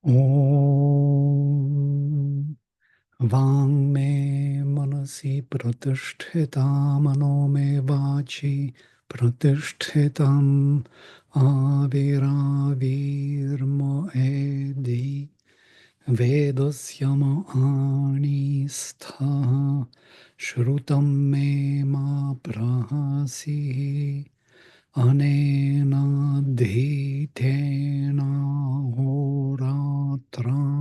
Om Vang me manasi pratisthita mano me vachi pratishthitam aviravirmo edi vedasyama ani stha shrutam me ma prahasi anena dhitena horatran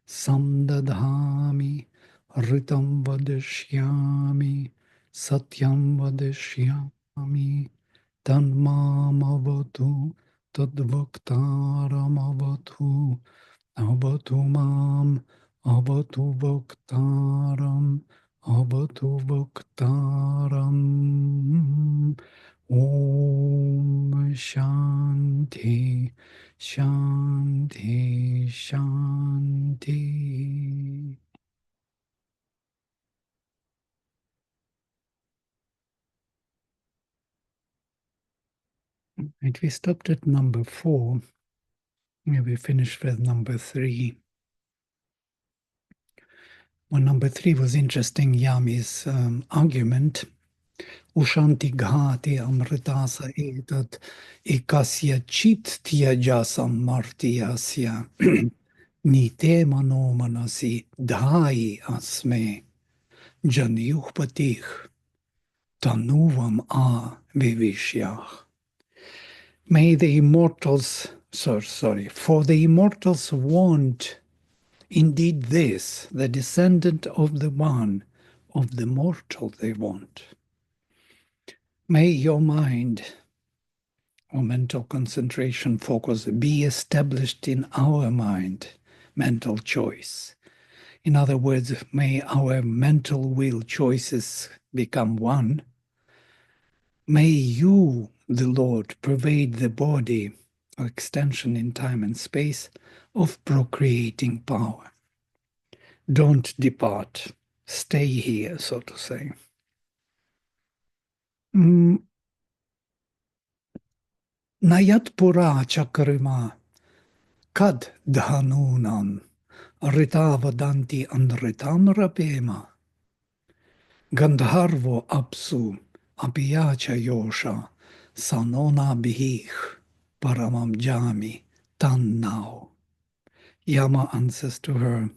samdadhami ritam vadishyami satyam vadishyami tanmamavatu tadvaktaramavatu avatu mam avatu vaktaram avatu vaktaram. Om Shanti, Shanti, Shanti. Right, we stopped at number 4. We finished with number 3. Well, number 3 was interesting, Yami's argument. Ushanti ghati amritasa etat ekasya chit tyajasam martiyasya nite mano manasi dhai asme janyuhpatih tanuvam a vivishyah. May the immortals, sorry, for the immortals want indeed this, the descendant of the one, of the mortal they want. May your mind or mental concentration focus be established in our mind, mental choice. In other words, may our mental will choices become one. May you, the Lord, pervade the body, or extension in time and space, of procreating power. Don't depart. Stay here, so to say. Nayat pura chakarima kad dhanunam rita vadanti anritam rapema gandharvo apsu apiyacha yosha sanona bihich paramam jami tan now. Yama answers to her,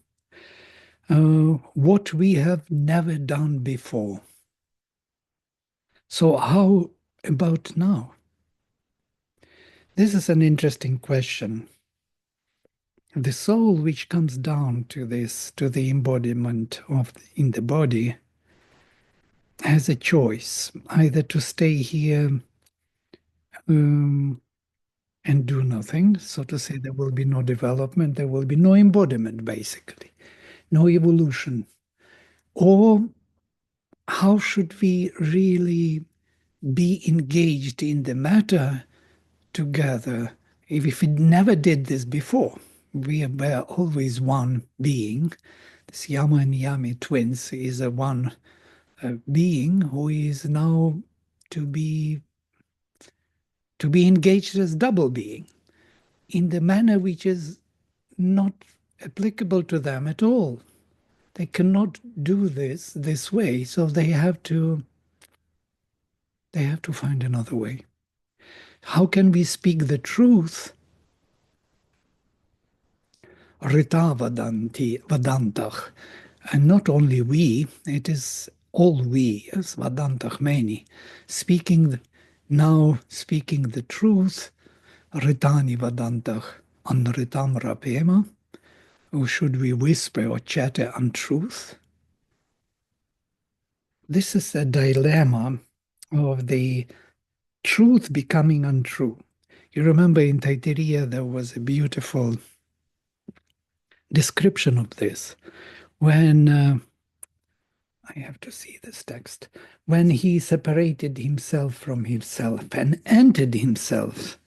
what we have never done before. So how about now? This is an interesting question. The soul which comes down to this, to the embodiment of in the body, has a choice, either to stay here and do nothing, so to say there will be no development, there will be no embodiment, basically, no evolution. Or how should we really be engaged in the matter together if we never did this before? We were always one being. This Yama and Yami twins is a one being who is now to be engaged as double being in the manner which is not applicable to them at all. They cannot do this way, so they have to find another way. How can we speak the truth? Rita vadantach. And not only we, it is all we, as vadantach many, speaking the truth, ritani vadantach anritam rapema, or should we whisper or chatter untruth? This is a dilemma of the truth becoming untrue. You remember in Taittiriya there was a beautiful description of this when I have to see this text, when he separated himself from himself and entered himself.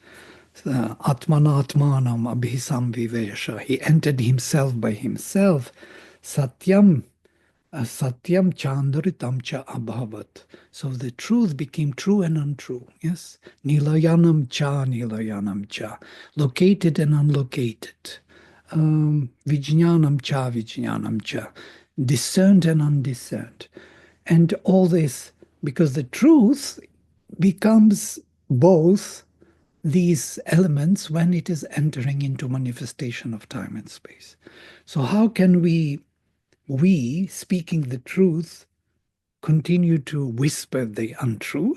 Atmanatmanam abhisam vivesha. He entered himself by himself. Satyam Satyam chandritam cha abhavat. So the truth became true and untrue. Yes. Nilayanam cha. Located and unlocated. Vijnanam cha, vijnanam cha. Discerned and undiscerned. And all this, because the truth becomes both these elements when it is entering into manifestation of time and space. So how can we speaking the truth, continue to whisper the untrue?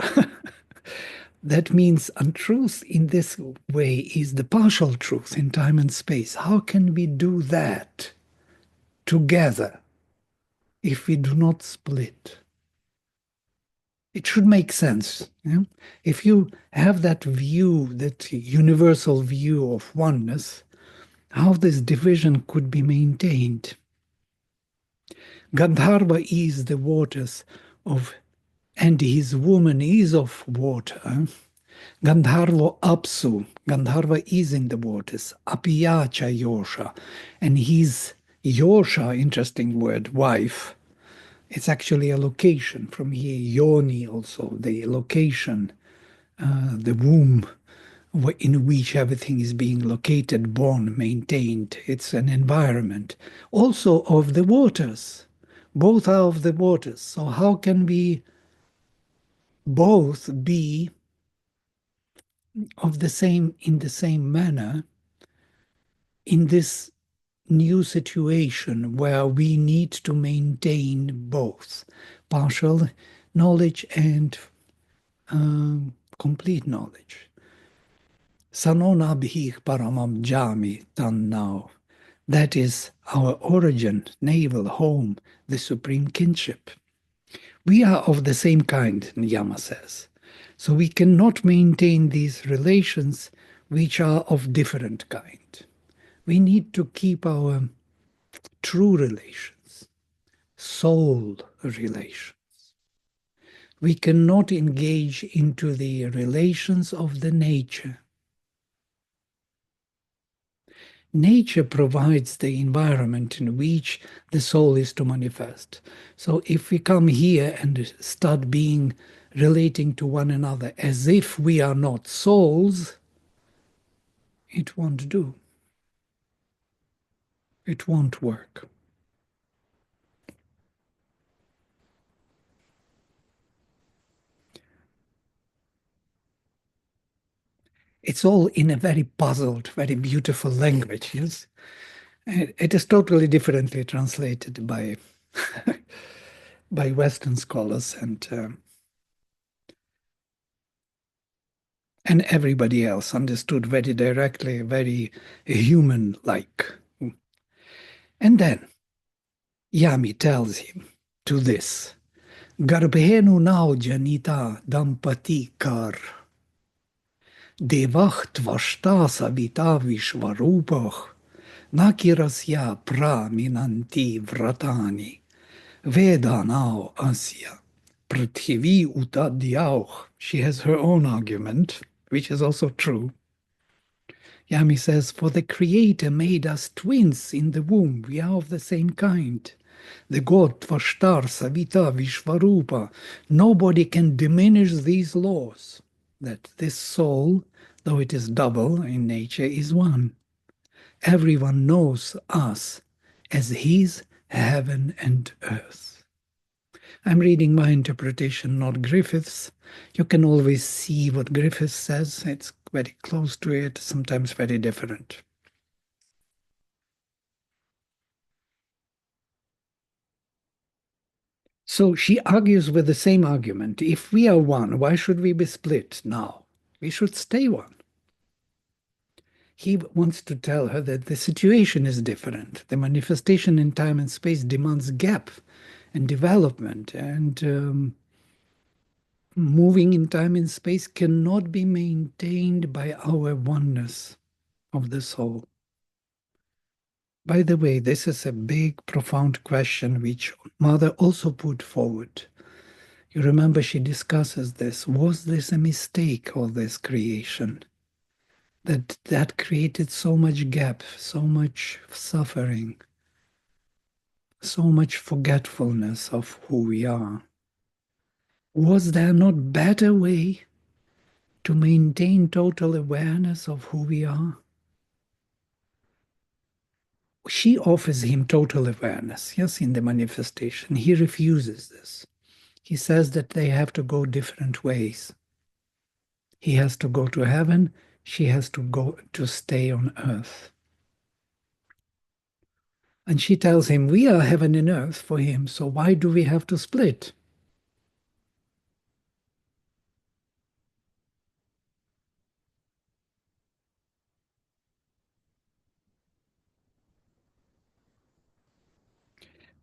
That means untruth in this way is the partial truth in time and space. How can we do that together if we do not split? It should make sense. Yeah? If you have that view, that universal view of oneness, how this division could be maintained. Gandharva is the waters of, and his woman is of water. Gandharva Apsu, Gandharva is in the waters. Apiyacha Yosha, and his Yosha, interesting word, wife. It's actually a location from here, Yoni also, the location, the womb in which everything is being located, born, maintained. It's an environment. Also of the waters. Both are of the waters. So how can we both be of the same, in the same manner, in this new situation where we need to maintain both partial knowledge and complete knowledge? Sanonabhih paramam jami tan now. That is our origin, navel, home, the supreme kinship. We are of the same kind, Yama says. So we cannot maintain these relations which are of different kind. We need to keep our true relations, soul relations. We cannot engage into the relations of the nature. Nature provides the environment in which the soul is to manifest. So if we come here and start being relating to one another as if we are not souls, it won't do. It won't work. It's all in a very puzzled, very beautiful language, yes? It is totally differently translated by by Western scholars and everybody else understood very directly, very human-like. And then Yami tells him to this, Garbhenu now janita dampati kar, devah tvashta savita vishvarupah, nakirasya praminanti vratani, vedanao asya, prithivi utadyauh. She has her own argument, which is also true. Yami says, for the Creator made us twins in the womb. We are of the same kind. The God Tvashtar Savita Vishvarupa. Nobody can diminish these laws. That this soul, though it is double in nature, is one. Everyone knows us as his heaven and earth. I'm reading my interpretation, not Griffith's. You can always see what Griffith says. It's very close to it, sometimes very different. So she argues with the same argument. If we are one, why should we be split now? We should stay one. He wants to tell her that the situation is different. The manifestation in time and space demands gap and development, and moving in time and space cannot be maintained by our oneness of the soul. By the way, this is a big, profound question which Mother also put forward. You remember she discusses this. Was this a mistake, all this creation? That created so much gap, so much suffering. so much forgetfulness of who we are. Was there not better way to maintain total awareness of who we are? She offers him total awareness, yes, in the manifestation. He refuses this. He says that they have to go different ways. He has to go to heaven, she has to go to stay on earth. And she tells him, we are heaven and earth for him, so why do we have to split?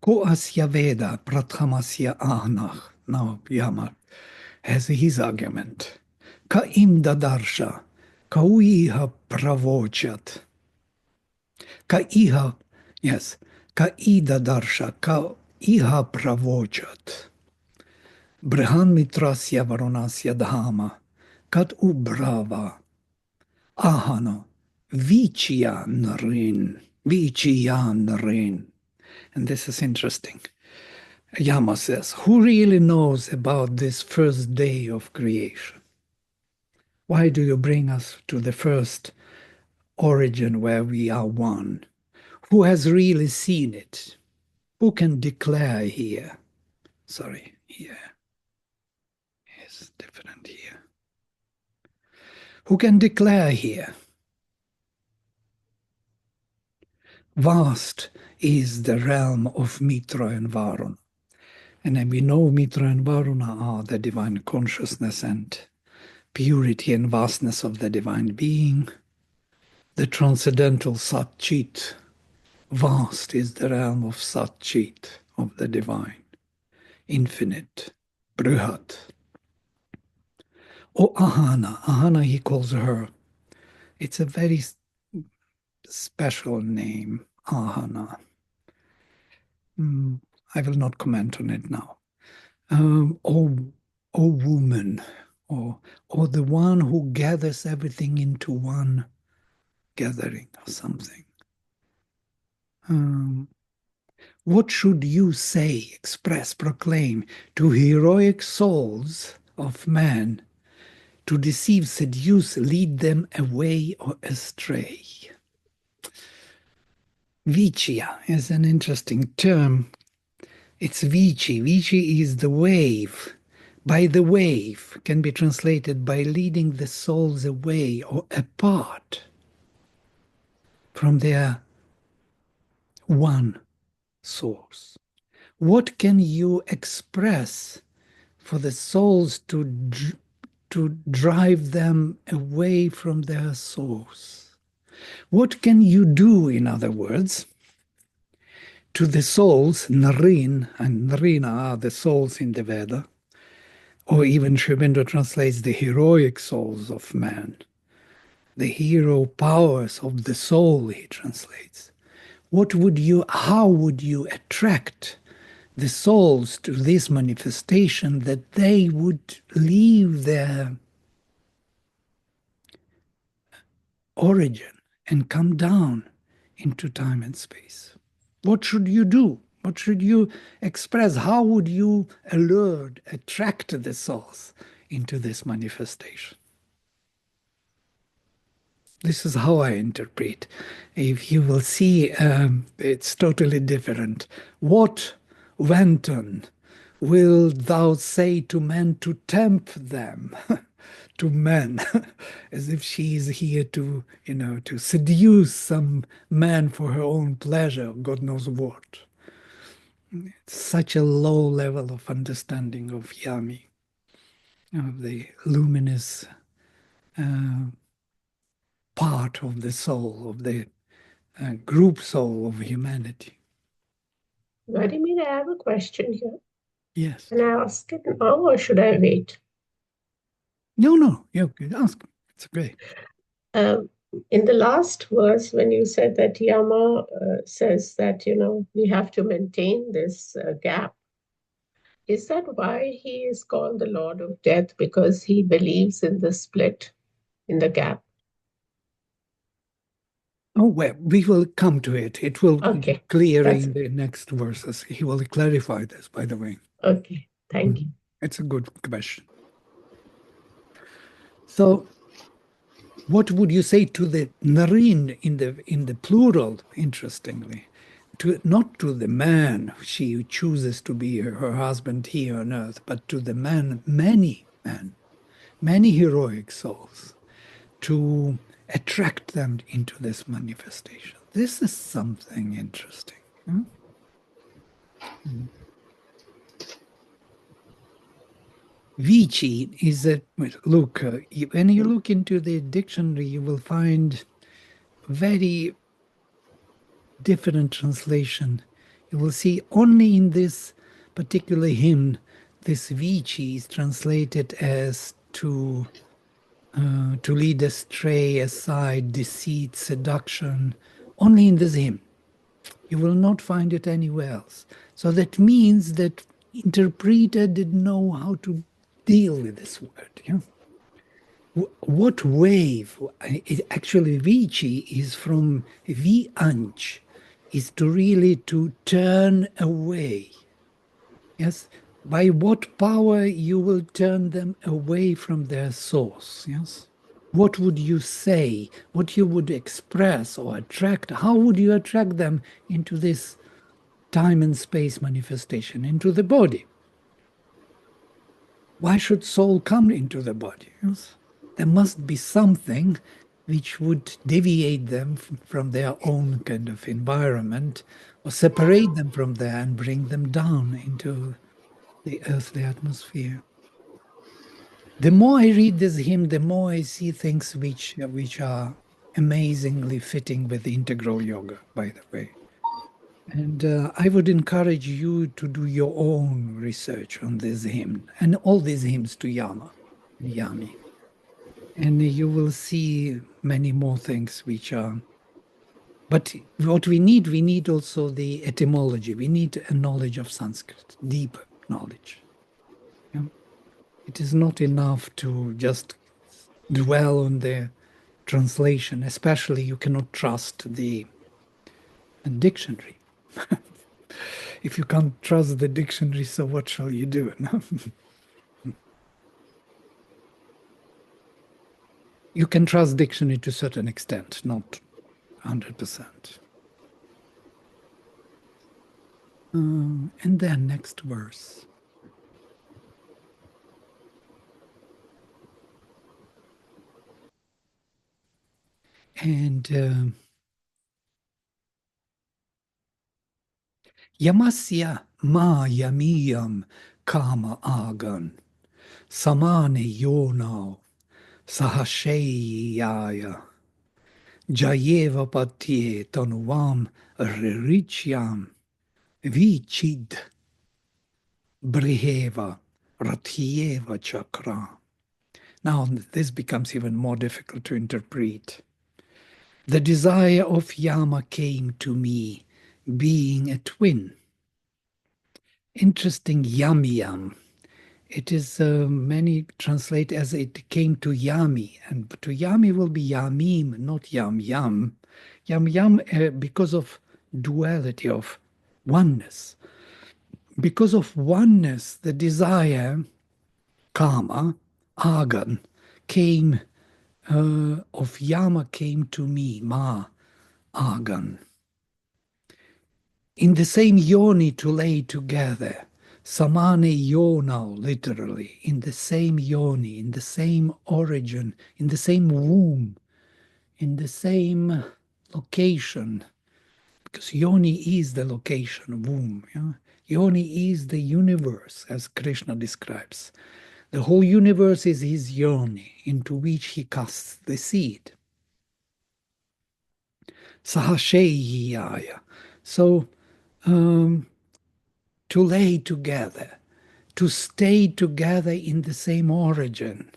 Ko asya Veda prathamasya ahnach. Now Yama has his argument. Ka im dadarsha, ka uiha pravochat. Ka iha, yes, ka ida darsha, ka iha pravochat. Brihan mitrasya varonasya dhama, kat ubrava, ahano, vichyan rin, vichyan rin. And this is interesting. Yama says, who really knows about this first day of creation? Why do you bring us to the first origin where we are one? Who has really seen it? Who can declare here? Sorry, here is different here. Who can declare here? Vast is the realm of Mitra and Varuna. And then we know Mitra and Varuna are the divine consciousness and purity and vastness of the divine being, the transcendental Sat Chit. Vast is the realm of Sat Chit, of the divine, infinite, Bruhat. Or Ahana. Ahana, he calls her. It's a very special name, Ahana. I will not comment on it now. O woman, or the one who gathers everything into one gathering or something. What should you say, express, proclaim to heroic souls of man to deceive, seduce, lead them away or astray? Vichya is an interesting term. It's Vici. Vici is the wave. By the wave can be translated by leading the souls away or apart from their one source. What can you express for the souls to drive them away from their source? What can you do, in other words, to the souls, Narin, and Narina are the souls in the Veda, or even Sri Aurobindo translates the heroic souls of man, the hero powers of the soul, he translates. How would you attract the souls to this manifestation that they would leave their origin and come down into time and space? What should you do? What should you express? How would you attract the souls into this manifestation? This is how I interpret. If you will see, it's totally different. What, Wenton, will thou say to men to tempt them? To men, as if she is here to, to seduce some man for her own pleasure, God knows what. It's such a low level of understanding of Yami, of the luminous part of the soul, of the group soul of humanity. Vladimir, I have a question here. Yes. Can I ask it now or should I wait? No, you can ask. It's okay. In the last verse, when you said that Yama says that, we have to maintain this gap, is that why he is called the Lord of Death? Because he believes in the split, in the gap? Oh, well, we will come to it. It will be Okay, clear that's in the next verses. He will clarify this, by the way. okay. Thank you. Mhm. It's a good question. So, what would you say to the Nareen in the plural, interestingly? To not to the man she chooses to be her husband here on earth, but to the man, many men, many heroic souls, to attract them into this manifestation. This is something interesting. Hmm? Vici is a look. When you look into the dictionary, you will find very different translation. You will see only in this particular hymn, this Vici is translated as to lead astray, aside, deceit, seduction. Only in this hymn. You will not find it anywhere else. So that means that interpreter didn't know how to deal with this word. Yeah? What wave? Actually, Vici is from vianch, is to really to turn away. Yes, by what power you will turn them away from their source. Yes, what would you say? What you would express or attract? How would you attract them into this time and space manifestation, into the body? Why should soul come into the body? Yes? There must be something which would deviate them from their own kind of environment or separate them from there and bring them down into the earthly atmosphere. The more I read this hymn, the more I see things which are amazingly fitting with integral yoga, by the way. And I would encourage you to do your own research on this hymn and all these hymns to Yama and Yami. And you will see many more things which are. But what we need also the etymology. We need a knowledge of Sanskrit, deep knowledge. Yeah? It is not enough to just dwell on the translation, especially you cannot trust the dictionary. If you can't trust the dictionary, so what shall you do? No? You can trust dictionary to a certain extent, not 100%. And then next verse. And Yamasya ma yamiyam kama agan samane yonau sahasheyaya jayeva patye tanuvam rirityam vichid briheva rathieva chakra. Now this becomes even more difficult to interpret. The desire of Yama came to me, being a twin. Interesting yam. It is many translate as it came to Yami, and to Yami will be Yamim, not Yam Yam. Yam Yam because of duality of oneness. Because of oneness, the desire, karma, agan, came of Yama came to me, ma, agan. In the same yoni to lay together, samane yonau, literally, in the same yoni, in the same origin, in the same womb, in the same location, because yoni is the location, womb. Yeah? Yoni is the universe, as Krishna describes. The whole universe is his yoni, into which he casts the seed. Sahasheyaya. So, to lay together, to stay together in the same origin.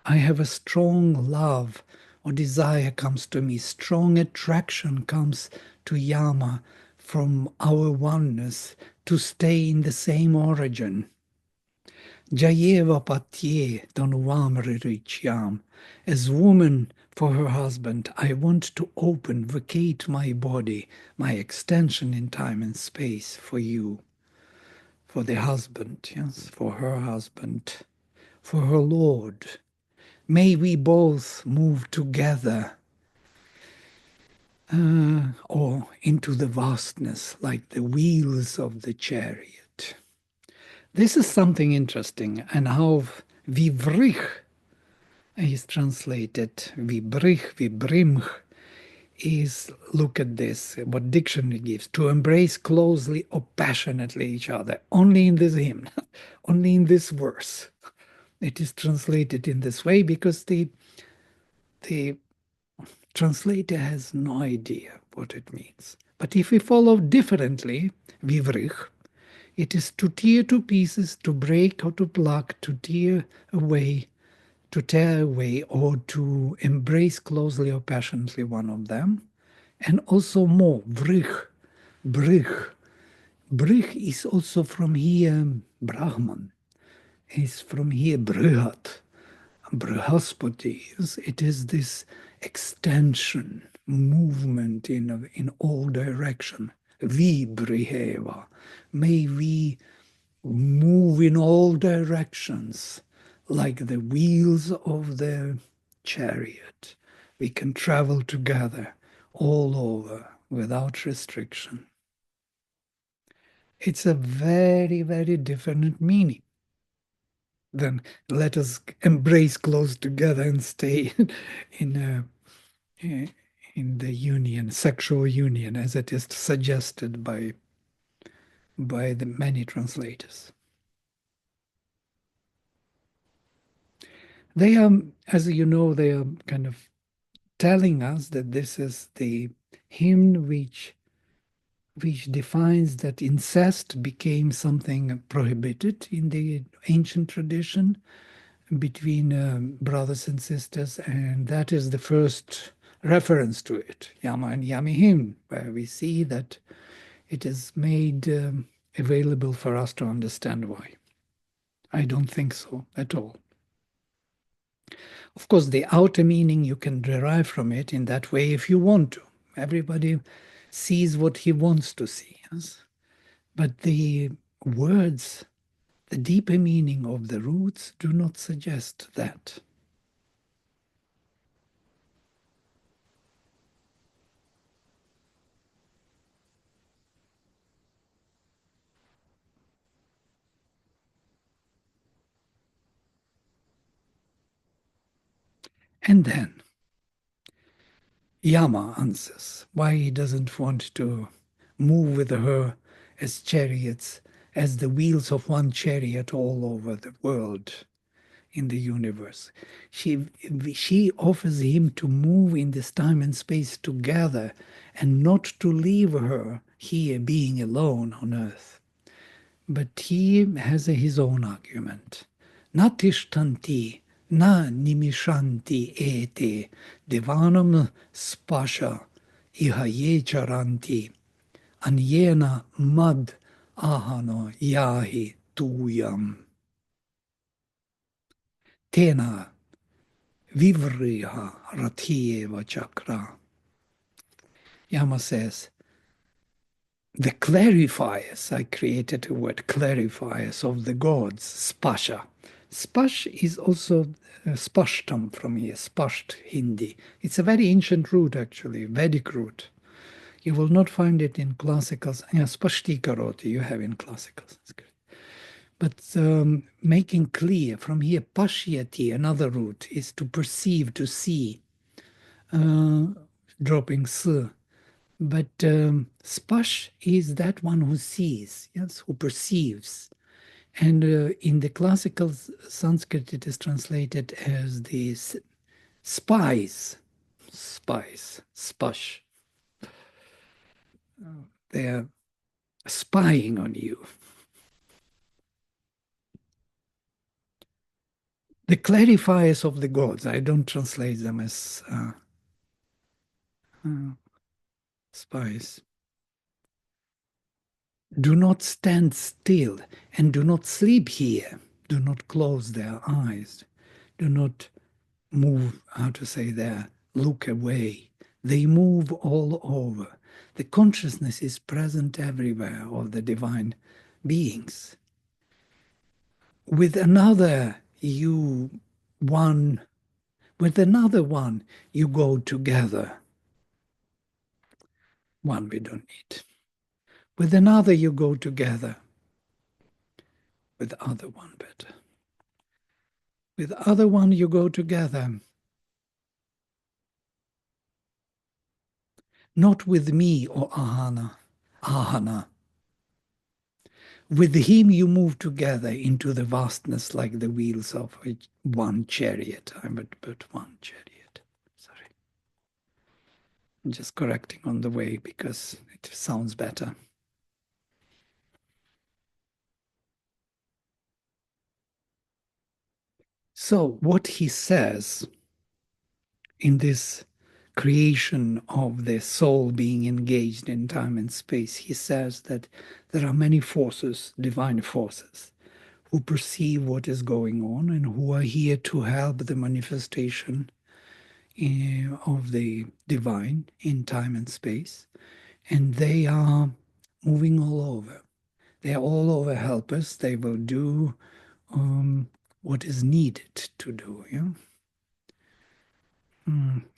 I have a strong love or desire comes to me, strong attraction comes to Yama from our oneness to stay in the same origin. Jayeva patye tanuvam ririchyam. As woman for her husband. I want to open, vacate my body, my extension in time and space for you, for the husband, yes, for her husband, for her Lord. May we both move together or into the vastness like the wheels of the chariot. This is something interesting, and how vivrich is translated, vibrich, vibrimch, is, look at this, what dictionary gives, to embrace closely or passionately each other. Only in this hymn, only in this verse, it is translated in this way because the translator has no idea what it means. But if we follow differently, vivrich, it is to tear to pieces, to break or to pluck, to tear away, or to embrace closely or passionately one of them. And also more, vrich, brich. Brich is also from here, Brahman, is from here, Brihat, Brihaspati. It is this extension, movement in all direction. Vi briheva. May we move in all directions like the wheels of the chariot. We can travel together all over without restriction. It's a very, very different meaning than let us embrace close together and stay in in the union, sexual union, as it is suggested by the many translators. They are, as you know, they are kind of telling us that this is the hymn which defines that incest became something prohibited in the ancient tradition between brothers and sisters, and that is the first reference to it, Yama and Yami hymn, where we see that it is made available for us to understand why. I don't think so at all. Of course, the outer meaning you can derive from it in that way if you want to. Everybody sees what he wants to see. Yes? But the words, the deeper meaning of the roots do not suggest that. And then Yama answers why he doesn't want to move with her as chariots, as the wheels of one chariot all over the world in the universe. She offers him to move in this time and space together and not to leave her here being alone on earth. But he has his own argument. Natishtanti na nimishanti ete devanam spasha ihaye charanti anyena mad ahano yahi tuyam. Tena vivriha rathieva chakra. Yama says, the clarifiers, I created a word, clarifiers of the gods, spasha. Spash is also spashtam from here, spasht Hindi. It's a very ancient root actually, Vedic root. You will not find it in classical, spashtikaroti you have in classical Sanskrit. But making clear from here, pashyati, another root, is to perceive, to see, dropping s. But spash is that one who sees, yes, who perceives. And in the classical Sanskrit, it is translated as the spies, spash. They are spying on you. The clarifiers of the gods, I don't translate them as spies. Do not stand still and do not sleep here. Do not close their eyes. Do not move, how to say, their look away. They move all over. The consciousness is present everywhere of the divine beings. With another, one, with another one, you go together. One we don't need. With another, you go together. With other one better. With other one, you go together. Not with me or Ahana. With him you move together into the vastness like the wheels of one chariot. I'm but one chariot. Sorry. I'm just correcting on the way because it sounds better. So what he says in this creation of the soul being engaged in time and space, he says that there are many forces, divine forces, who perceive what is going on and who are here to help the manifestation of the divine in time and space. And they are moving all over. They are all over helpers. They will do what is needed to do. Yeah.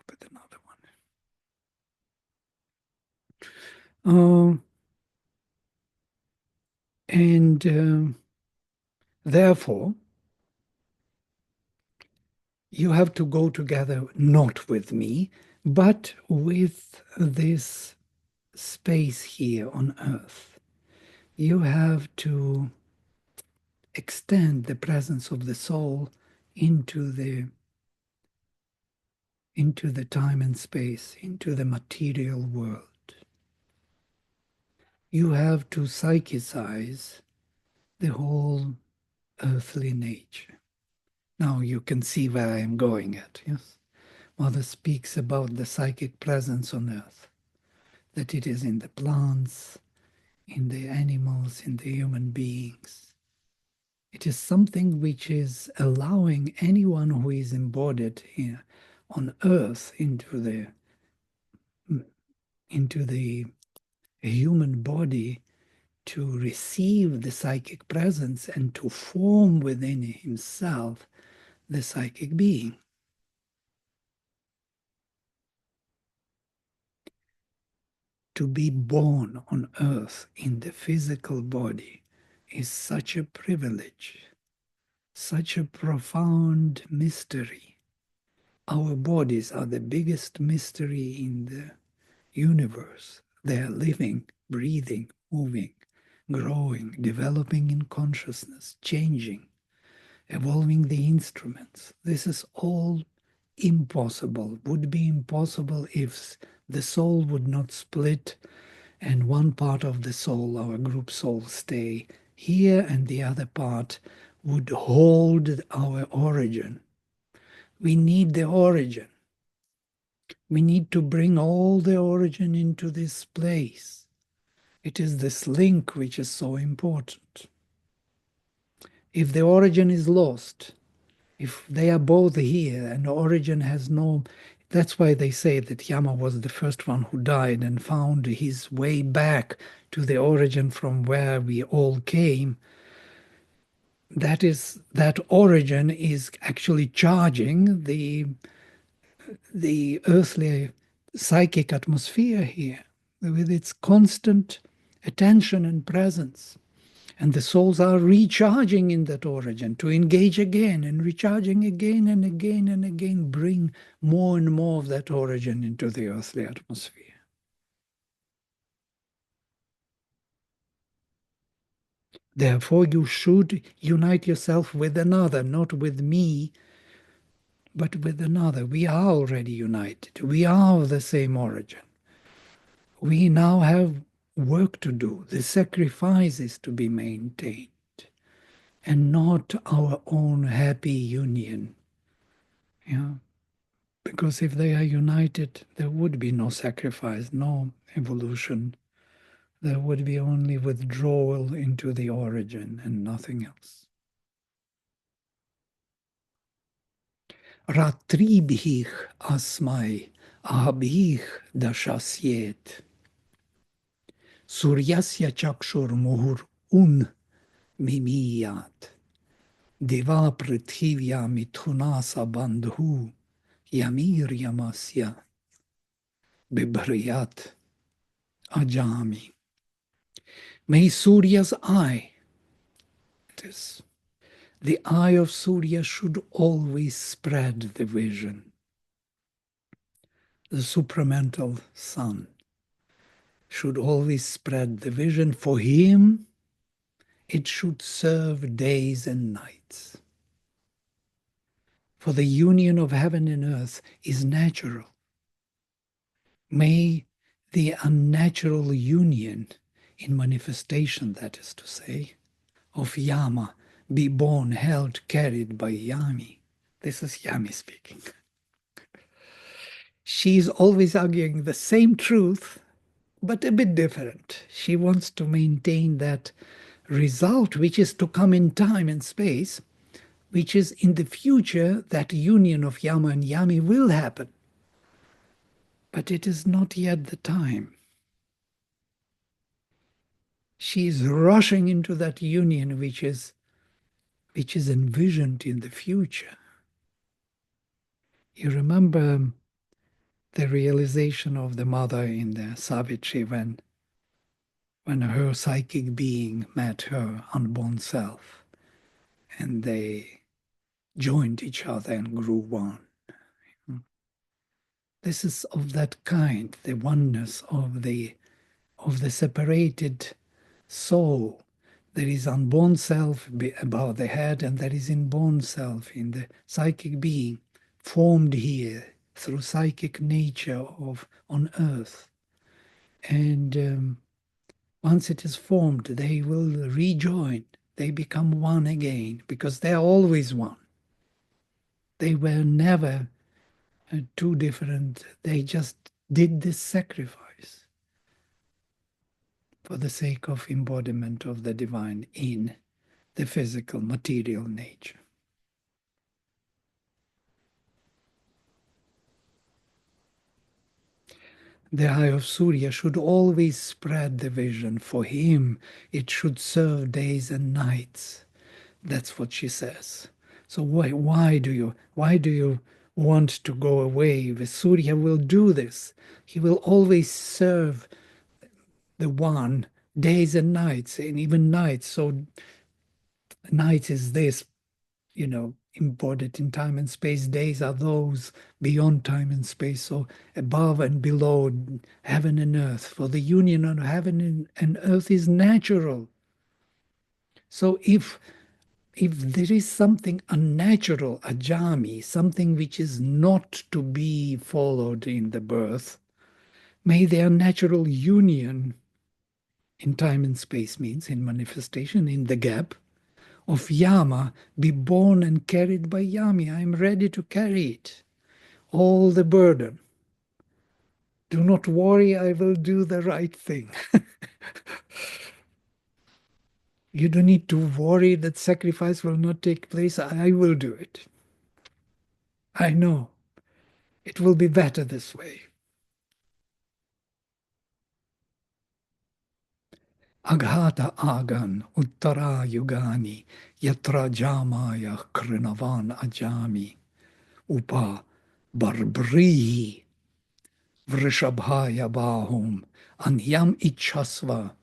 Put another one. And therefore, you have to go together not with me, but with this space here on earth. You have to extend the presence of the soul into the time and space, into the material world. You have to psychicize the whole earthly nature. Now you can see where I am going at, yes? Mother speaks about the psychic presence on earth, that it is in the plants, in the animals, in the human beings. It is something which is allowing anyone who is embodied here on earth into the human body to receive the psychic presence and to form within himself the psychic being. To be born on earth in the physical body is such a privilege, such a profound mystery. Our bodies are the biggest mystery in the universe. They are living, breathing, moving, growing, developing in consciousness, changing, evolving the instruments. This is all impossible, would be impossible if the soul would not split and one part of the soul, our group soul, stay here and the other part would hold our origin. We need the origin. We need to bring all the origin into this place. It is this link which is so important. If the origin is lost, if they are both here and origin has no, that's why they say that Yama was the first one who died and found his way back to the origin from where we all came. That origin is actually charging the earthly psychic atmosphere here with its constant attention and presence. And the souls are recharging in that origin to engage again and recharging again and again and again, bring more and more of that origin into the earthly atmosphere. Therefore, you should unite yourself with another, not with me, but with another. We are already united. We are of the same origin. We now have work to do. The sacrifice is to be maintained and not our own happy union. Yeah. Because if they are united, there would be no sacrifice, no evolution. There would be only withdrawal into the origin and nothing else. Ratribhih asmai ahabhih dashasyet. Suryasya chakshur muhur un mimiyat. Deva prithivya mithunasa bandhu yamir yamasya bibhriyat ajami. May Surya's eye, this, the eye of Surya should always spread the vision. The supramental sun should always spread the vision. For him, it should serve days and nights. For the union of heaven and earth is natural. May the unnatural union, in manifestation, that is to say, of Yama be born, held, carried by Yami. This is Yami speaking. She is always arguing the same truth, but a bit different. She wants to maintain that result which is to come in time and space, which is in the future, that union of Yama and Yami will happen. But it is not yet the time. She is rushing into that union which is envisioned in the future. You remember the realization of the mother in the Savitri when her psychic being met her unborn self, and they joined each other and grew one. This is of that kind, the oneness of the separated soul. There is unborn self above the head, and there is inborn self in the psychic being, formed here through psychic nature on earth. And once it is formed, they will rejoin. They become one again, because they are always one. They were never two different. They just did this sacrifice for the sake of embodiment of the divine in the physical, material nature. The eye of Surya should always spread the vision. For him, it should serve days and nights. That's what she says. So why do you want to go away? The Surya will do this. He will always serve the one days and nights, and even nights. So night is this, embodied in time and space. Days are those beyond time and space, so above and below, heaven and earth. For the union of heaven and earth is natural. So if there is something unnatural, ajami, something which is not to be followed in the birth, may their natural union in time and space, means in manifestation, in the gap, of Yama be born and carried by Yami. I am ready to carry it, all the burden. Do not worry, I will do the right thing. You don't need to worry that sacrifice will not take place. I will do it. I know it will be better this way. Aghata agan uttara yugani yatra jamaya krinavan ajami upa barbrihi vrishabhaya bahum anyam ichasva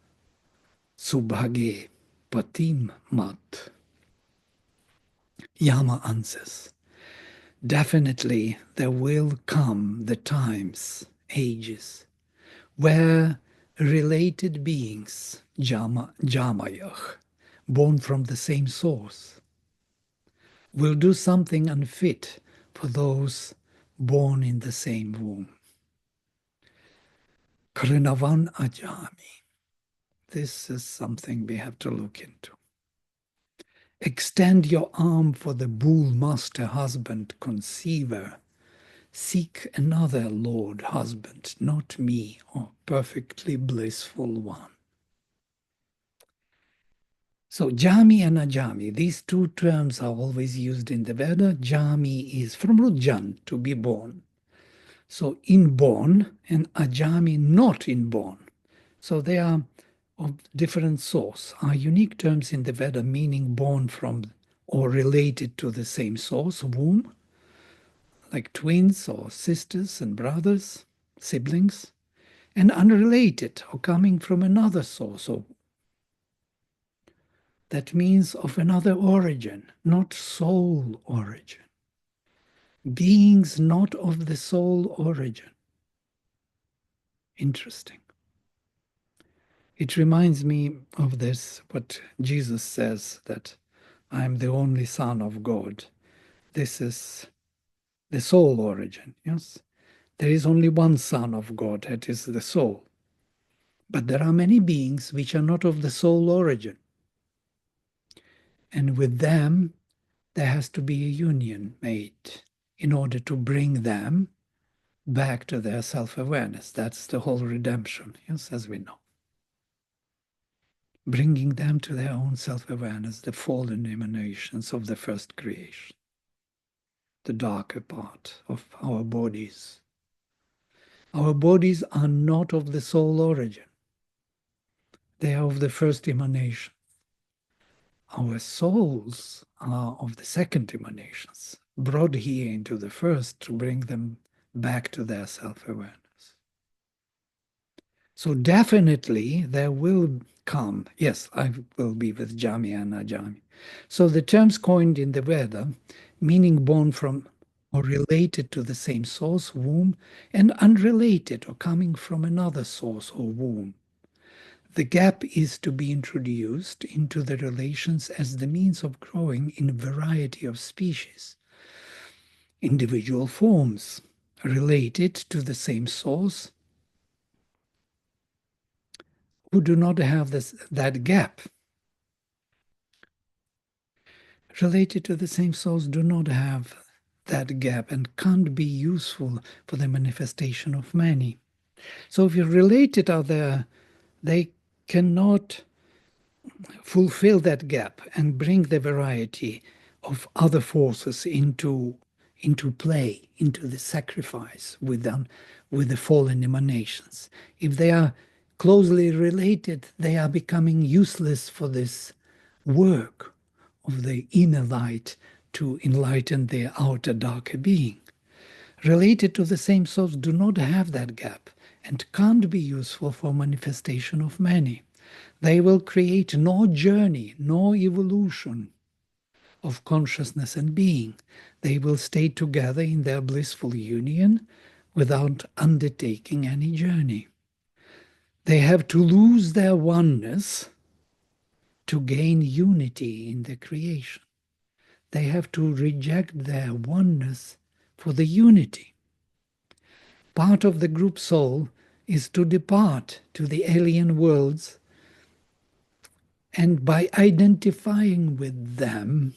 subhage patim mat. Yama answers, definitely there will come the times, ages, where related beings, Jamayach, born from the same source, will do something unfit for those born in the same womb. Krinavan Ajami. This is something we have to look into. Extend your arm for the bull master husband, conceiver. Seek another Lord husband, not me, or perfectly blissful one. So Jami and Ajami, these two terms are always used in the Veda. Jami is from root jan, to be born. So inborn, and Ajami, not inborn. So they are of different source, are unique terms in the Veda meaning born from or related to the same source, womb, like twins or sisters and brothers, siblings, and unrelated or coming from another source. Or that means of another origin, not soul origin. Beings not of the soul origin. Interesting. It reminds me of this, what Jesus says, that I am the only Son of God. This is the soul origin, yes? There is only one Son of God, that is the soul. But there are many beings which are not of the soul origin. And with them, there has to be a union made in order to bring them back to their self-awareness. That's the whole redemption, yes, as we know. Bringing them to their own self-awareness, the fallen emanations of the first creation, the darker part of our bodies. Our bodies are not of the soul origin. They are of the first emanation. Our souls are of the second emanations, brought here into the first to bring them back to their self-awareness. So definitely there will come, yes, I will be with Jami and Ajami. So the terms coined in the Veda, meaning born from or related to the same source, womb, and unrelated or coming from another source or womb. The gap is to be introduced into the relations as the means of growing in a variety of species, individual forms related to the same source who do not have that gap. Related to the same source do not have that gap and can't be useful for the manifestation of many. So if you're related out there, they cannot fulfill that gap and bring the variety of other forces into play, into the sacrifice with them, with the fallen emanations. If they are closely related, they are becoming useless for this work of the inner light to enlighten the outer darker being. Related to the same source do not have that gap and can't be useful for manifestation of many. They will create no journey, no evolution of consciousness and being. They will stay together in their blissful union without undertaking any journey. They have to lose their oneness to gain unity in the creation. They have to reject their oneness for the unity. Part of the group soul is to depart to the alien worlds, and by identifying with them,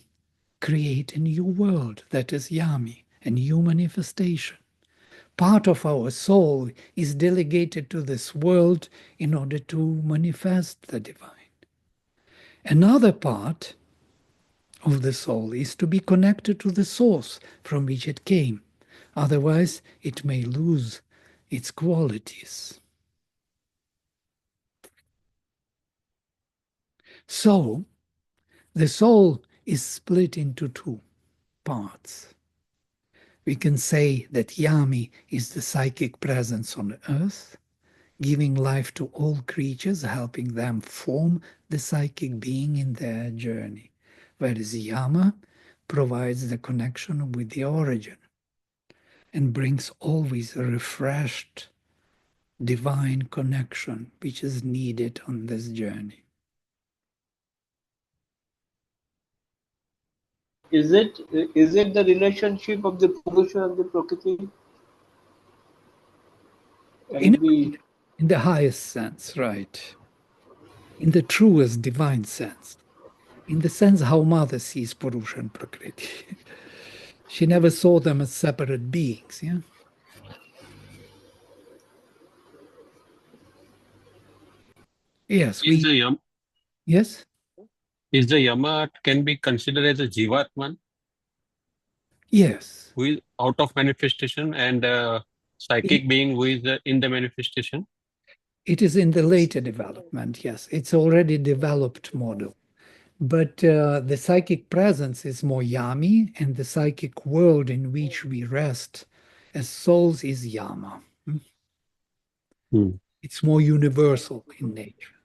create a new world, that is Yami, a new manifestation. Part of our soul is delegated to this world in order to manifest the divine. Another part of the soul is to be connected to the source from which it came. Otherwise, it may lose its qualities. So, the soul is split into two parts. We can say that Yami is the psychic presence on earth, giving life to all creatures, helping them form the psychic being in their journey, whereas Yama provides the connection with the origin and brings always a refreshed divine connection which is needed on this journey. Is it the relationship of the Purusha and the Prakriti? Can In, it be? in the highest sense, right? In the truest divine sense. In the sense how Mother sees Purusha and Prakriti. She never saw them as separate beings, yeah? Yes, Is the Yam yes? Is the Yama can be considered as a Jivatman Yes. who is out of manifestation and psychic being who is in the manifestation? It is in the later development, yes. It's already developed model. But the psychic presence is more Yami, and the psychic world in which we rest as souls is Yama. Hmm. It's more universal in nature.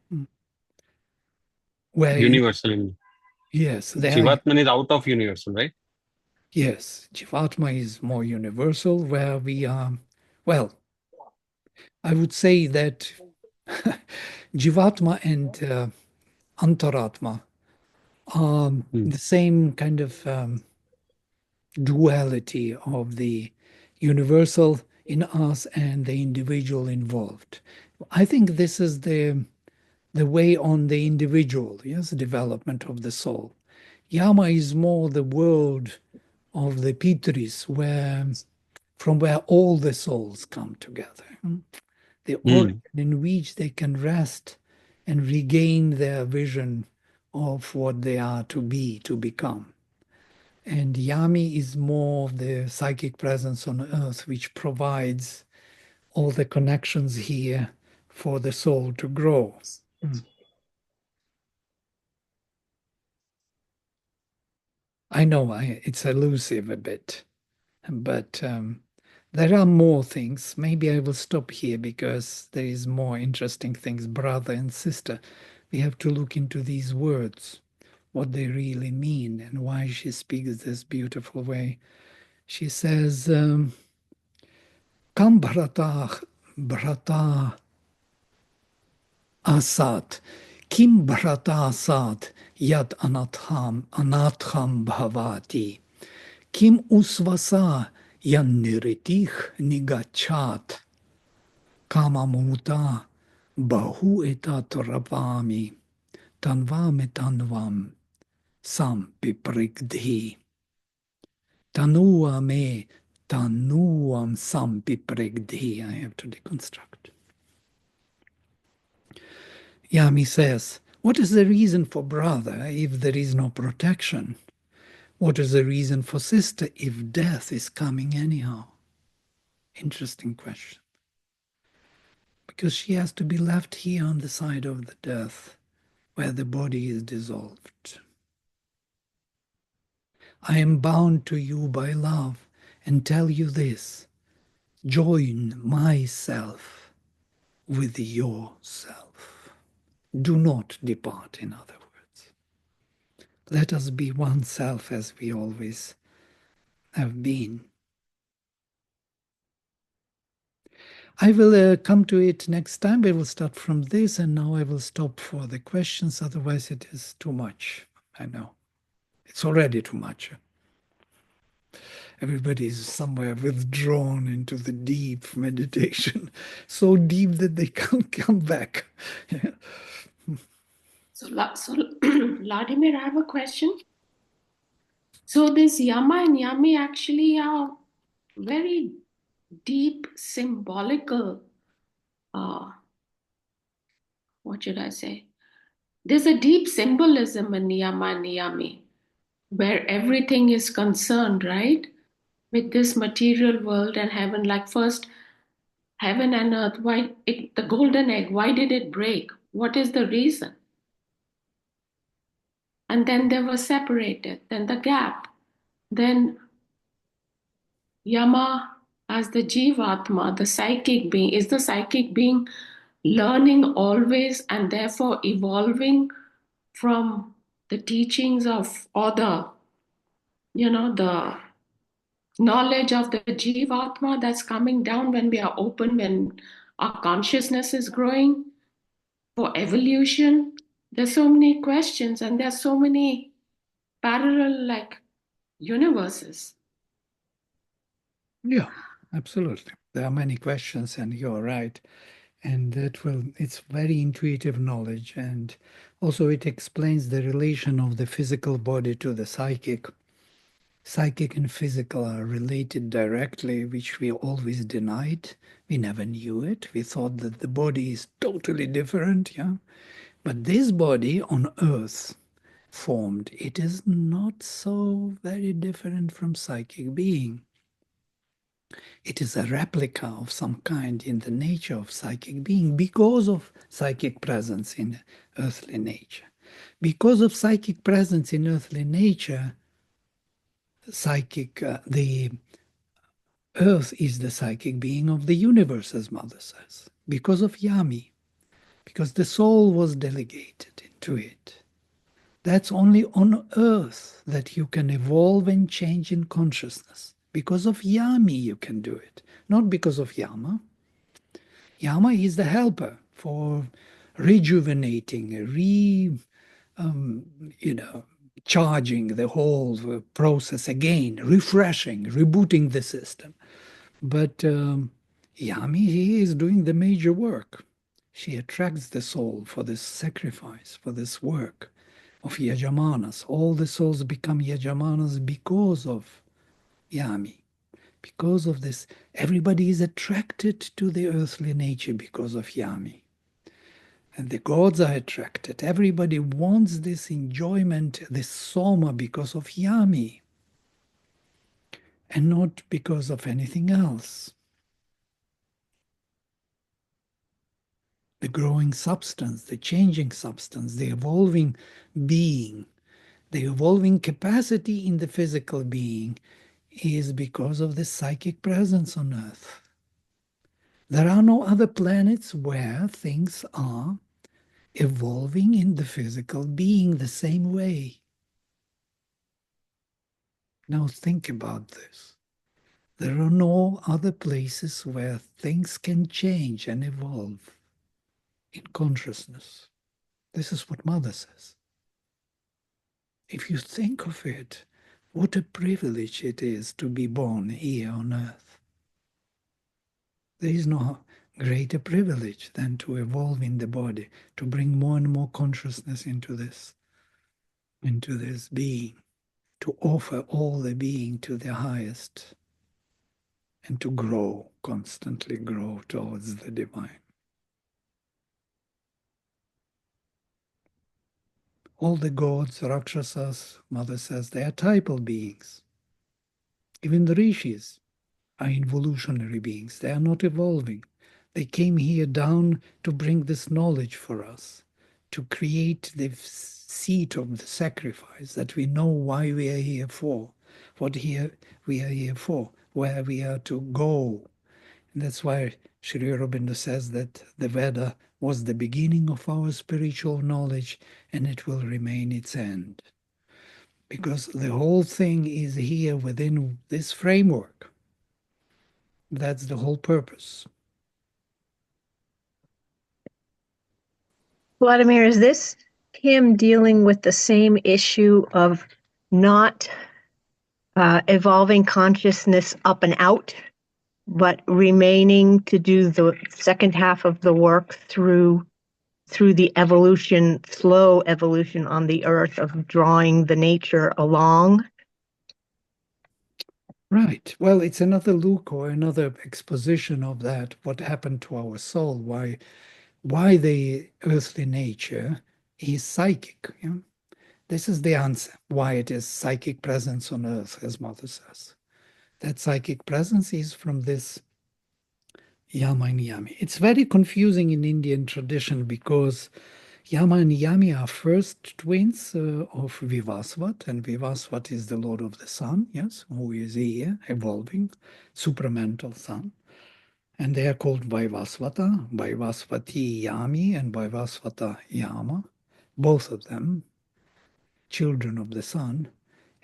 Where Universal. In yes, Jivatman is out of universal, right? yes, Jivatma is more universal, where we are, well, I would say that Jivatma and Antaratma are the same kind of duality of the universal in us and the individual involved. I think this is the way on the individual, yes, development of the soul. Yama is more the world of the Pitris, from where all the souls come together. The origin in which they can rest and regain their vision of what they are to be, to become. And Yami is more the psychic presence on earth, which provides all the connections here for the soul to grow. I know it's elusive a bit, but there are more things. Maybe I will stop here because there is more interesting things, brother and sister. We have to look into these words, what they really mean, and why she speaks this beautiful way. She says, Kam bhrata asat, kim bhrata asat, yad anatham bhavati. Kim usvasa yanniritich nigachat, kamamuta bahu etat rapami, tanvam sam piprigdhi. Tanua me tanuam sam piprigdhi. I have to deconstruct. Yami says, what is the reason for brother if there is no protection? What is the reason for sister if death is coming anyhow? Interesting question. Because she has to be left here on the side of the death, where the body is dissolved. I am bound to you by love and tell you this: join myself with yourself. Do not depart, in other words. Let us be one self as we always have been. I will come to it next time. We will start from this, and now I will stop for the questions. Otherwise, it is too much. I know. It's already too much. Everybody is somewhere withdrawn into the deep meditation, so deep that they can't come back. So, Vladimir, I have a question. So this Yama and Yami actually are very deep symbolical, what should I say? There's a deep symbolism in Yama and Yami, where everything is concerned, right? With this material world and heaven, like first heaven and earth, the golden egg, why did it break? What is the reason? And then they were separated, then the gap, then Yama as the Jivatma, the psychic being, is the psychic being learning always and therefore evolving from the teachings of, or the knowledge of the Jivatma that's coming down when we are open, when our consciousness is growing for evolution. There's so many questions and there's so many parallel universes. Yeah, absolutely. There are many questions, and you're right. And it's very intuitive knowledge. And also, it explains the relation of the physical body to the psychic. Psychic and physical are related directly, which we always denied. We never knew it. We thought that the body is totally different, yeah. But this body on earth formed, it is not so very different from psychic being. It is a replica of some kind in the nature of psychic being because of psychic presence in earthly nature. Because of psychic presence in earthly nature, the earth is the psychic being of the universe, as Mother says, because of Yami, because the soul was delegated into it. That's only on earth that you can evolve and change in consciousness. Because of Yami, you can do it, not because of Yama. Yama is the helper for rejuvenating, charging the whole process again, refreshing, rebooting the system. But Yami, he is doing the major work. She attracts the soul for this sacrifice, for this work of Yajamanas. All the souls become Yajamanas because of Yami. Because of this, everybody is attracted to the earthly nature because of Yami. And the gods are attracted. Everybody wants this enjoyment, this soma, because of Yami, and not because of anything else. The growing substance, the changing substance, the evolving being, the evolving capacity in the physical being is because of the psychic presence on Earth. There are no other planets where things are evolving in the physical being the same way. Now think about this. There are no other places where things can change and evolve in consciousness. This is what Mother says. If you think of it, what a privilege it is to be born here on earth. There is no greater privilege than to evolve in the body, to bring more and more consciousness into this being, to offer all the being to the highest, and to grow, constantly grow towards the divine. All the gods, Rakshasas, Mother says, they are typal beings. Even the rishis are evolutionary beings. They are not evolving. They came here down to bring this knowledge for us, to create the seat of the sacrifice, that we know why we are here for, what we are here for, where we are to go. And that's why Sri Aurobindo says that the Veda was the beginning of our spiritual knowledge, and it will remain its end. Because the whole thing is here within this framework. That's the whole purpose. Vladimir, is this him dealing with the same issue of not evolving consciousness up and out, but remaining to do the second half of the work through the evolution, slow evolution on the earth of drawing the nature along? Right. Well, it's another look or another exposition of that, what happened to our soul, why the earthly nature is psychic. You know? This is the answer, why it is psychic presence on earth, as Mother says. That psychic presence is from this Yama and Yami. It's very confusing in Indian tradition because Yama and Yami are first twins of Vivasvat, and Vivasvat is the Lord of the Sun, yes, who is here, evolving, supramental Sun. And they are called Vaivasvata, Vaivasvati Yami, and Vaivasvata Yama, both of them children of the Sun.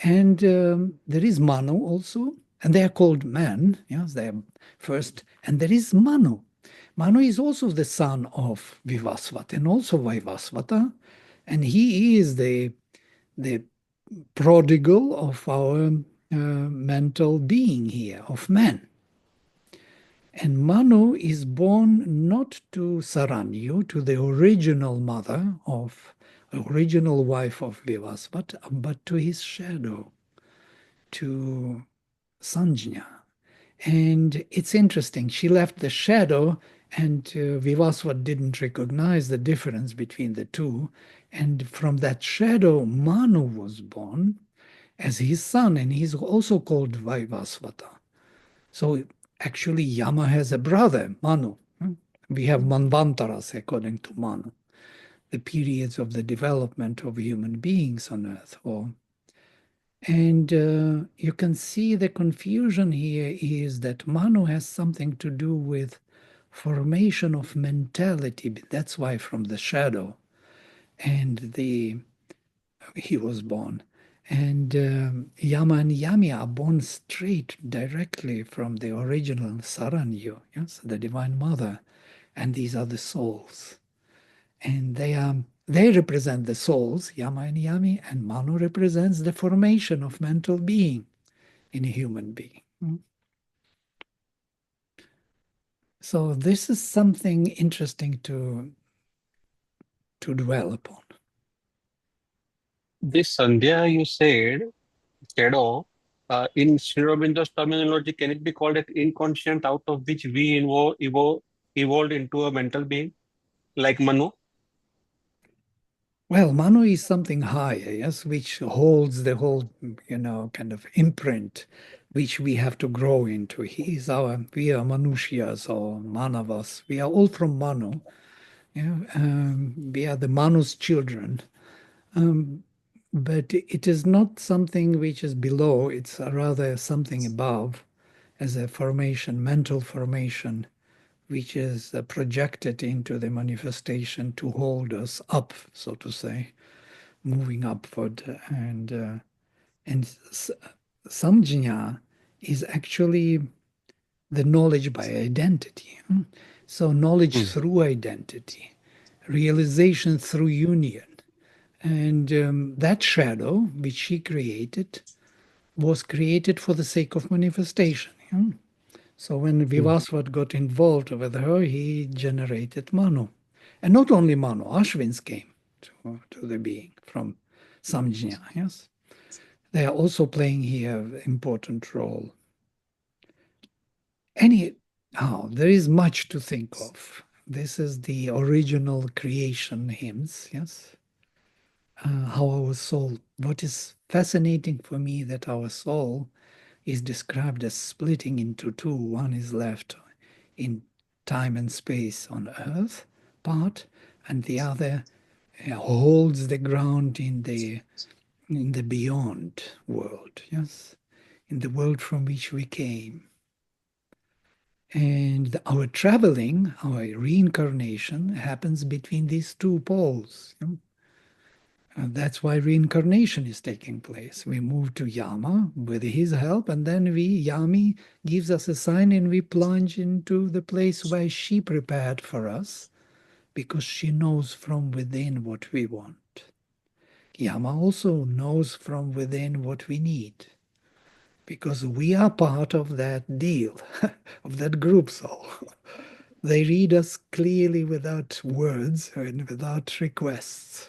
And there is Manu also, and they are called men, yes, they are first. And there is Manu. Manu is also the son of Vivasvata and also Vaivasvata, and he is the prodigal of our mental being here, of man. And Manu is born not to Saranyu, to the original mother of, original wife of Vivasvata, but to his shadow, to Sanjna. And it's interesting, she left the shadow, and Vivasvat didn't recognize the difference between the two, And from that shadow, Manu was born as his son, and he's also called Vaivasvata. So actually, Yama has a brother, Manu. We have Manvantaras according to Manu, the periods of the development of human beings on earth. And you can see the confusion here is that Manu has something to do with formation of mentality. That's why from the shadow and he was born. And Yama and Yami are born straight directly from the original Saranyu, yes, the Divine Mother. And these are the souls. And they represent the souls, Yama and Yami, and Manu represents the formation of mental being in a human being. So this is something interesting to dwell upon. This Sandhya you said, shadow, in Sri Aurobindo's terminology, can it be called an inconscient out of which we evolved into a mental being, like Manu? Well, Manu is something higher, yes, which holds the whole, kind of imprint, which we have to grow into. We are Manushyas or Manavas. We are all from Manu. We are the Manu's children. But it is not something which is below, it's rather something above as a formation, mental formation, which is projected into the manifestation to hold us up, so to say, moving upward. And samjñā is actually the knowledge by identity. So knowledge through identity, realization through union. And that shadow, which she created, was created for the sake of manifestation. So when Vivasvat got involved with her, he generated Manu. And not only Manu, Ashvins came to the being from Samjñā, yes? They are also playing here an important role. Anyhow, there is much to think of. This is the original creation hymns, yes? How our soul, what is fascinating for me that our soul is described as splitting into two. One is left in time and space on earth part, and the other holds the ground in the beyond world, yes, in the world from which we came. And our traveling, our reincarnation happens between these two poles. And that's why reincarnation is taking place. We move to Yama with his help, and then Yami gives us a sign and we plunge into the place where she prepared for us because she knows from within what we want. Yama also knows from within what we need because we are part of that deal, of that group soul. They read us clearly without words and without requests.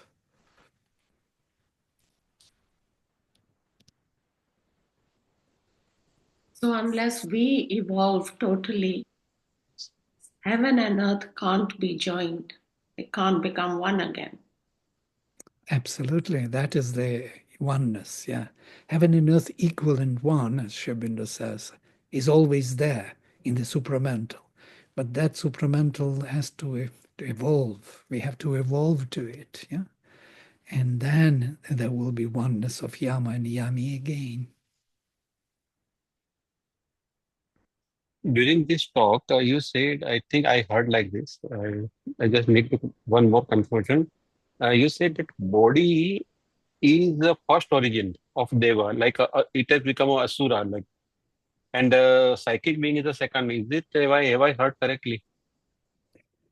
So unless we evolve totally, heaven and earth can't be joined. They can't become one again. Absolutely. That is the oneness, yeah. Heaven and earth equal and one, as Sri Aurobindo says, is always there in the supramental. But that supramental has to evolve. We have to evolve to it, yeah. And then there will be oneness of Yama and Yami again. During this talk, you said, I think I heard like this. I just need to, one more confusion. You said that body is the first origin of Deva, like it has become a Asura, like, and psychic being is the second. Is it, have I heard correctly?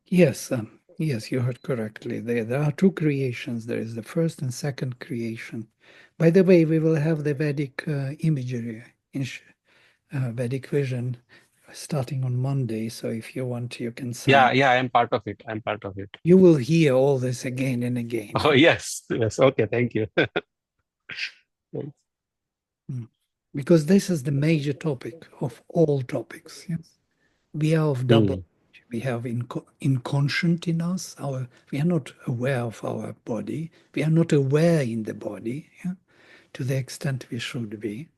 Yes, yes, you heard correctly. There are two creations. There is the first and second creation. By the way, we will have the Vedic imagery in Vedic vision starting on Monday. So if you want, you can Yeah, sign. yeah, I am part of it. I'm part of it. You will hear all this again and again. Oh, yes, yes. Okay, thank you. Thanks. Because this is the major topic of all topics. Yes? We are of double. Hmm. We have inconscient in us. We are not aware of our body. We are not aware in the body, yeah, to the extent we should be.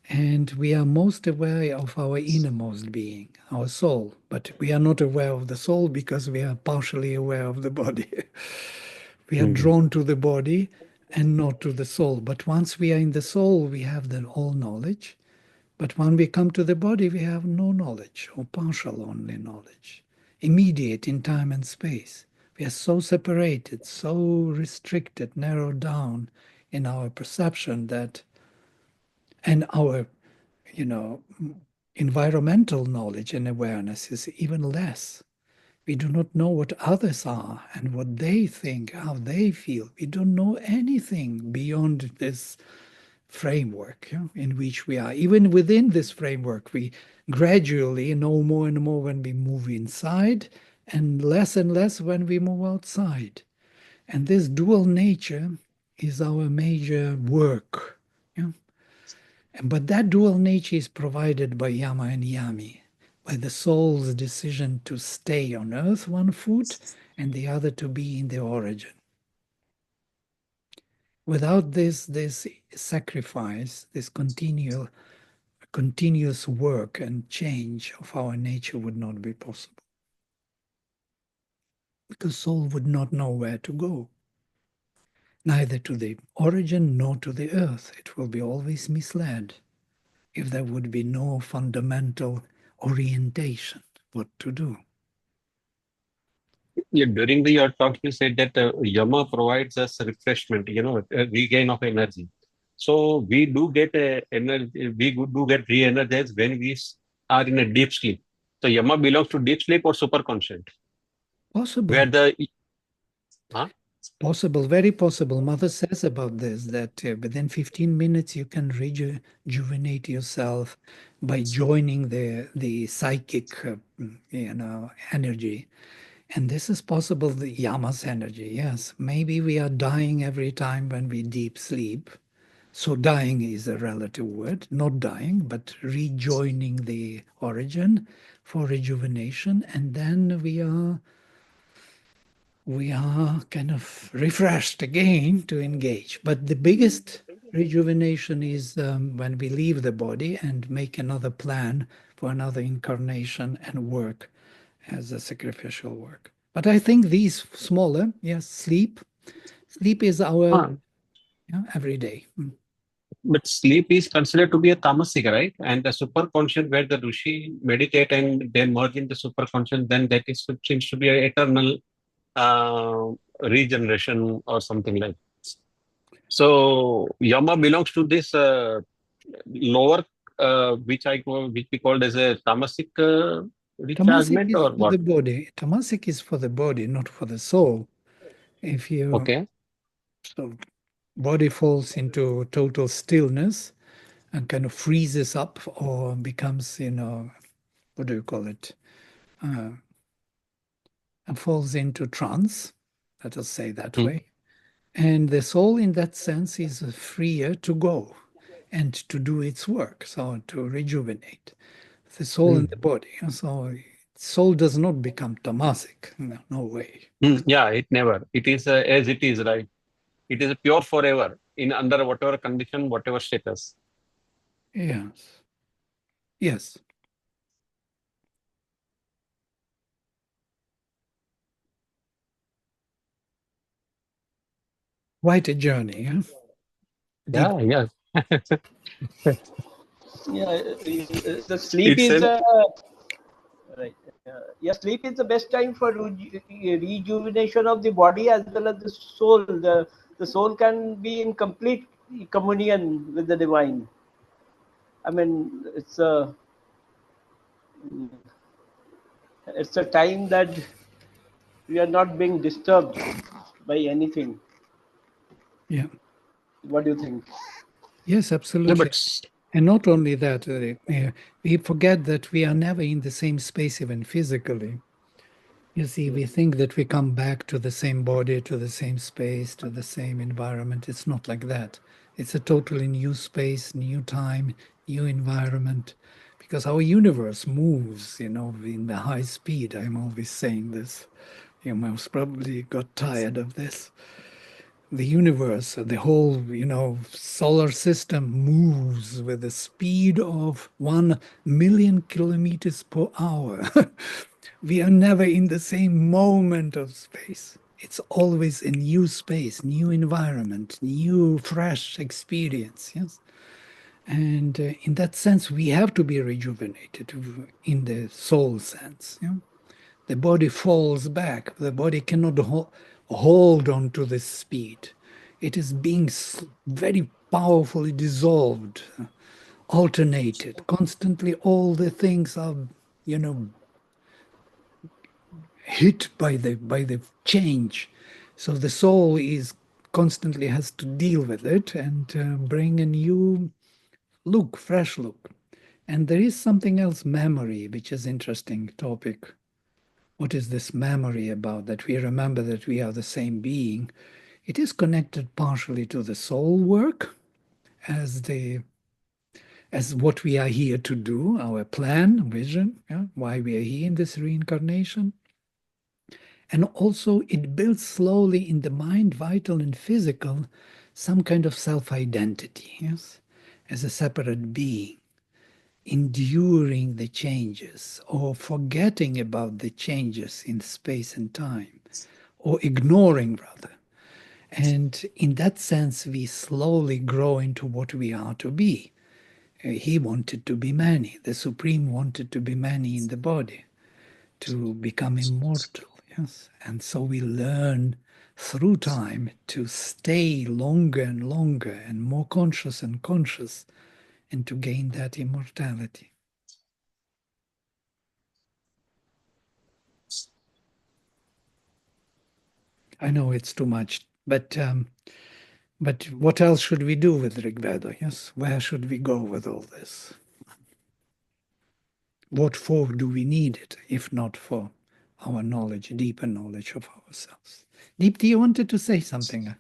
And we are most aware of our innermost being, our soul. But we are not aware of the soul because we are partially aware of the body. We are Mm. drawn to the body and not to the soul. But once we are in the soul, we have the all knowledge. But when we come to the body, we have no knowledge, or partial only knowledge, immediate in time and space. We are so separated, so restricted, narrowed down in our perception that, and our, you know, environmental knowledge and awareness is even less. We do not know what others are and what they think, how they feel. We don't know anything beyond this framework, yeah, in which we are. Even within this framework, we gradually know more and more when we move inside and less when we move outside. And this dual nature is our major work. Yeah? But that dual nature is provided by Yama and Yami, by the soul's decision to stay on earth one foot and the other to be in the origin. Without this sacrifice, this continuous work and change of our nature would not be possible. Because soul would not know where to go, neither to the origin nor to the earth. It will be always misled if there would be no fundamental orientation what to do. Yeah, during your talk, you said that Yama provides us refreshment, a regain of energy. So we do get energy, do get re-energized when are in a deep sleep. So Yama belongs to deep sleep or superconscious, Possible. where the huh? Possible, very possible. Mother says about this that within 15 minutes you can rejuvenate yourself by joining the psychic, energy. And this is possible, the Yama's energy. Yes, maybe we are dying every time when we deep sleep. So dying is a relative word, not dying, but rejoining the origin for rejuvenation, and then we are kind of refreshed again to engage. But the biggest rejuvenation is when we leave the body and make another plan for another incarnation and work as a sacrificial work. But I think these smaller, yes, sleep. Sleep is our Huh. every day. But sleep is considered to be a tamasic, right? And the superconscious, where the Rishi meditate and then merge into superconscious, then that is seems to be an eternal uh, regeneration or something like. So Yama belongs to this lower, which we called as a tamasic Tamasic rechargement is or for the what? body. Tamasic is for the body, not for the soul. If you Okay. so body falls into total stillness and kind of freezes up or becomes, what do you call it? Uh, and falls into trance, let us say that Hmm. way. And the soul, in that sense, is freer to go and to do its work, so to rejuvenate the soul Hmm. and the body. So soul does not become tamasic. No, no way. Hmm. Yeah, it never. It is as it is, right? It is pure forever in under whatever condition, whatever status. Yes. Yes. Quite a journey. Huh? Deep. Yeah, yeah. Yeah, the sleep It's is an right. Yeah, sleep is the best time for rejuvenation of the body as well as the soul. The soul can be in complete communion with the divine. I mean, it's a time that we are not being disturbed by anything. Yeah. What do you think? Yes, yeah, absolutely. but And not only that, we forget that we are never in the same space, even physically. You see, we think that we come back to the same body, to the same space, to the same environment. It's not like that. It's a totally new space, new time, new environment, because our universe moves, in the high speed. I'm always saying this. You most probably got tired of this. The universe, the whole, solar system moves with the speed of 1 million kilometers per hour. We are never in the same moment of space. It's always a new space, new environment, new, fresh experience. Yes. And in that sense, we have to be rejuvenated in the soul sense. The body falls back. The body cannot hold on to the speed. It is being very powerfully dissolved, alternated. Constantly all the things are, hit by the change. So the soul is constantly has to deal with it and bring a new look, fresh look. And there is something else, memory, which is interesting topic. What is this memory about, that we remember that we are the same being? It is connected partially to the soul work as what we are here to do, our plan, vision, why we are here in this reincarnation. And also it builds slowly in the mind, vital and physical, some kind of self-identity, yes, as a separate being, enduring the changes or forgetting about the changes in space and time, or ignoring rather. And in that sense, we slowly grow into what we are to be. He wanted to be many. The Supreme wanted to be many in the body, to become immortal. Yes. And so we learn through time to stay longer and longer and more conscious and conscious, and to gain that immortality. I know it's too much, but what else should we do with Rigveda? Yes, where should we go with all this? What for do we need it, if not for our knowledge, deeper knowledge of ourselves? Deepti, you wanted to say something?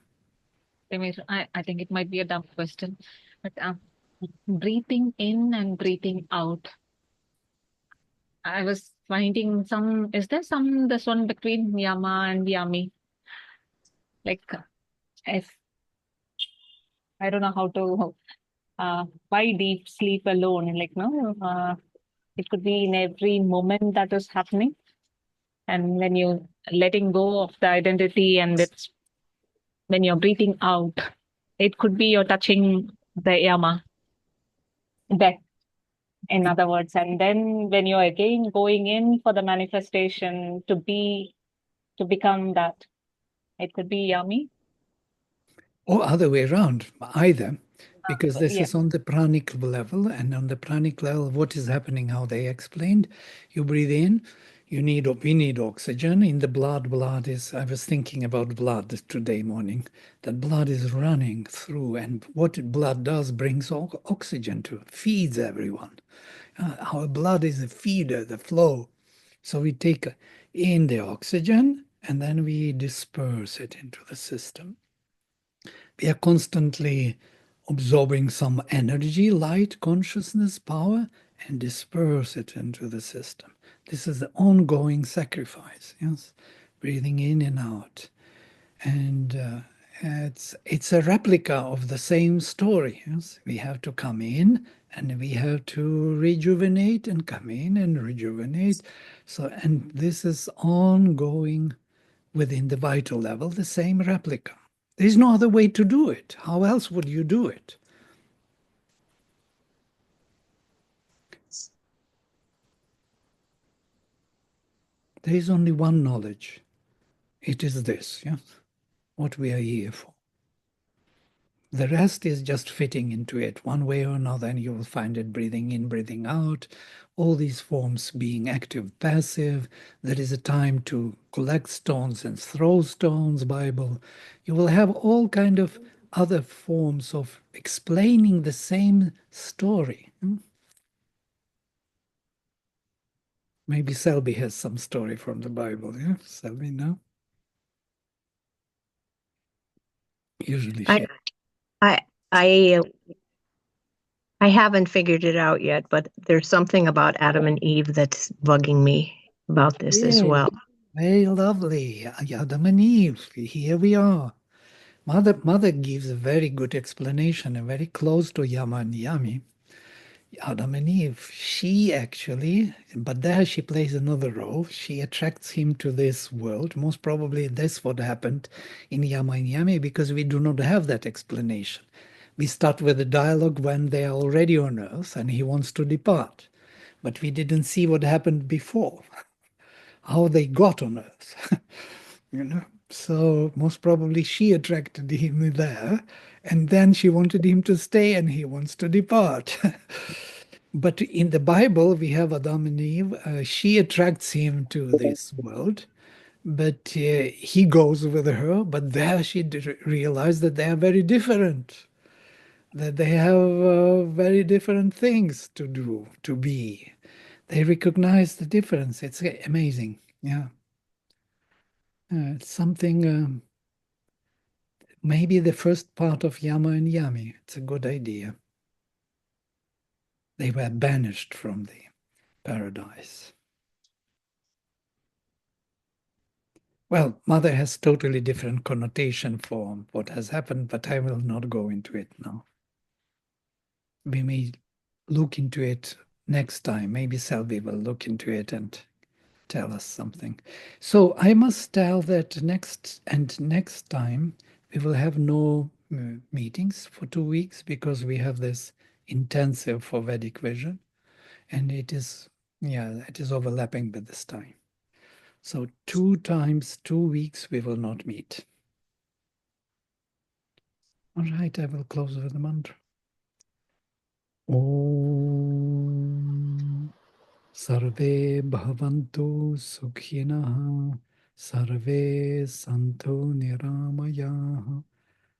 Ramesh, I think it might be a dumb question, but breathing in and breathing out. I was finding is there this one between Yama and Yami? Like, if I don't know how to, why deep sleep alone? Like, no, it could be in every moment that is happening. And when you're letting go of the identity and when you're breathing out, it could be you're touching the Yama, death, in other words. And then when you're again going in for the manifestation to become that, it could be Yami. Or other way around, either. Because this Yeah. is on the pranic level, and on the pranic level, what is happening, how they explained, you breathe in, we need oxygen in the blood. Blood is, I was thinking about blood today morning, that blood is running through, and what blood does brings oxygen to, feeds everyone. Our blood is a feeder, the flow. So we take in the oxygen, and then we disperse it into the system. We are constantly absorbing some energy, light, consciousness, power, and disperse it into the system. This is the ongoing sacrifice, yes, breathing in and out. And it's a replica of the same story. Yes, we have to come in and we have to rejuvenate and come in and rejuvenate. So, and this is ongoing within the vital level, the same replica. There's no other way to do it. How else would you do it? There is only one knowledge. It is this, yes, what we are here for. The rest is just fitting into it one way or another, and you will find it breathing in, breathing out, all these forms being active, passive. There is a time to collect stones and throw stones, Bible. You will have all kind of other forms of explaining the same story. Maybe Selby has some story from the Bible, yeah? Selby, no? Usually she... I I haven't figured it out yet, but there's something about Adam and Eve that's bugging me about this as well. Very lovely. Adam and Eve, here we are. Mother gives a very good explanation and very close to Yama and Yami. Adam and Eve, she actually, but there she plays another role. She attracts him to this world. Most probably that's what happened in Yama and Yami, because we do not have that explanation. We start with a dialogue when they are already on Earth and he wants to depart. But we didn't see what happened before, how they got on Earth. You know, so most probably she attracted him there, and then she wanted him to stay and he wants to depart. But in the Bible, we have Adam and Eve. She attracts him to this world, but he goes with her. But there she realized that they are very different, that they have very different things to do, to be. They recognize the difference. It's amazing. Yeah. It's something, maybe the first part of Yama and Yami. It's a good idea. They were banished from the paradise. Well, mother has totally different connotation for what has happened, but I will not go into it now. We may look into it next time. Maybe Selvi will look into it and tell us something. So I must tell that next time we will have no meetings for 2 weeks, because we have this intensive for Vedic vision, and it is overlapping with this time. So 2 times 2 weeks we will not meet. All right, I will close with the mantra. Om Sarve Bhavantu Sukhinah Sarve Santu Niramayah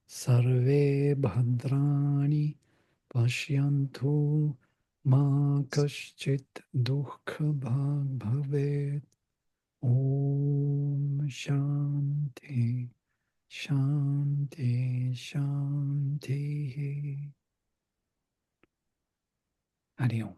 Sarve Bhadrani Pashyantu Ma Kaschit Dukkha Bhag Bhavet. Om Shanti Shanti Shanti. Hari Om.